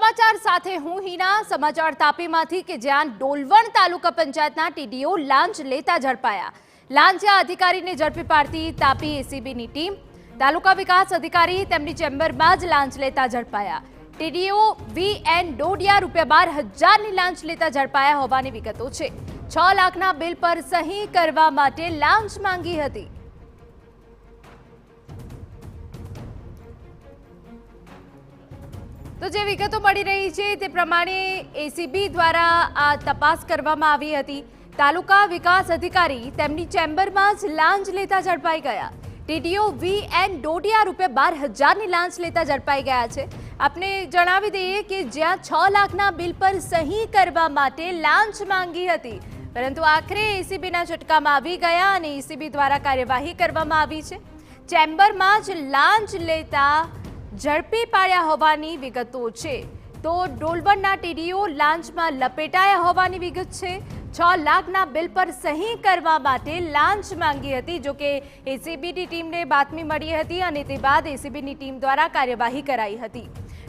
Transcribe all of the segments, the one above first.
સમાચાર સાથે હું હિના સમાચાર તાપીમાંથી કે જ્યાં ડોલવણ તાલુકા પંચાયતના ટીડીઓ લાંચ લેતા ઝડપાયા। લાંચિયા અધિકારીને ઝડપી પાડતી તાપી એસીબીની ટીમ, તાલુકા વિકાસ અધિકારી તેમની ચેમ્બરમાં જ લાંચ લેતા ઝડપાયા। ટીડીઓ વીએન ડોડિયા ₹12,000ની લાંચ લેતા ઝડપાયા હોવાની વિગતો છે। 6 લાખના બિલ પર સહી કરવા માટે લાંચ માંગી હતી। તો જે વિગતો મળી રહી છે તે પ્રમાણે એસીબી દ્વારા આ તપાસ કરવામાં આવી હતી। તાલુકા વિકાસ અધિકારી તેમની ચેમ્બરમાં જ લાંચ લેતા ઝડપાઈ ગયા। ટીડીઓ વીએન ડોડિયા ₹12,000ની લાંચ લેતા ઝડપાઈ ગયા છે। આપને જણાવી દઈએ કે જ્યાં 6 લાખના બિલ પર સહી કરવા માટે લાંચ માંગી હતી, પરંતુ આખરે એસીબીના ઝટકામાં આવી ગયા અને એસીબી દ્વારા કાર્યવાહી કરવામાં આવી છે। ચેમ્બરમાં જ લાંચ લેતા ઝડપી પાડ્યા હોવાની વિગતો છે। તો ડોલવણના ટીડીઓ લાંચમાં લપેટાયા હોવાની વિગત છે। 6 લાખના બિલ પર સહી કરવા માટે લાંચ માંગી હતી। જો કે એસીબીની ટીમને બાતમી મળી હતી અને તે બાદ એસીબીની ટીમ દ્વારા કાર્યવાહી કરાઈ હતી।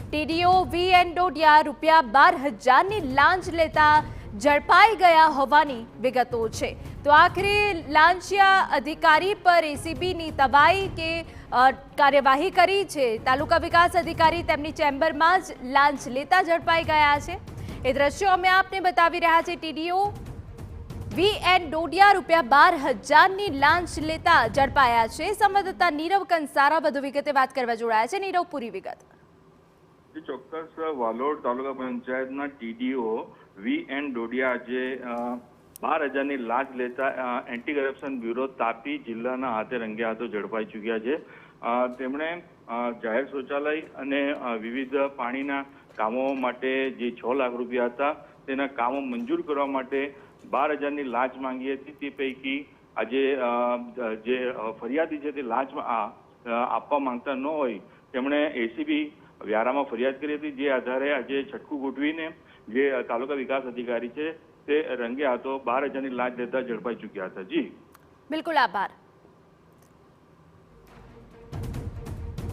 ટીડીઓ વીએન ડોડિયા ₹12,000ની લાંચ લેતા ઝડપાઈ ગયા હોવાની વિગતો છે। તો આખરે લાંચિયા અધિકારી પર એસીબીની તવાઈ કે કાર્યવાહી કરી છે। તાલુકા વિકાસ અધિકારી તેમની ચેમ્બરમાં જ લાંચ લેતા ઝડપાઈ ગયા છે। એ દ્રશ્યો અમે આપને બતાવી રહ્યા છે। ટીડીઓ વીએન ડોડિયા ₹12,000ની લાંચ લેતા ઝડપાયા છે। સંવાદદાતા નીરવ કંસારા વધુ વિગતે વાત કરવા જોડાયા છે। નીરવ, પૂરી વિગત। ચોક્કસ વાલોડ તાલુકા પંચાયતના ટીડીઓ વીએન ડોડિયા જે 12,000ની લાંચ લેતા એન્ટી કરપ્શન બ્યુરો તાપી જિલ્લાના હાથે રંગે હાથો ઝડપાઈ ચૂક્યા છે। તેમણે જાહેર શૌચાલય અને વિવિધ પાણીના કામો માટે જે 6 લાખ રૂપિયા હતા તેના કામો મંજૂર કરવા માટે 12,000ની લાંચ માંગી હતી। તે પૈકી આજે જે ફરિયાદી છે તે લાંચ આપવા માંગતા ન હોય તેમણે એસીબી વ્યારામાં ફરિયાદ કરી હતી, જે આધારે આજે છટકું ગોઠવીને જે તાલુકા વિકાસ અધિકારી છે તે રંગે હાથો 12,000ની લાંચ લેતા ઝડપાઈ ચૂક્યા હતા। જી બિલકુલ, આભાર।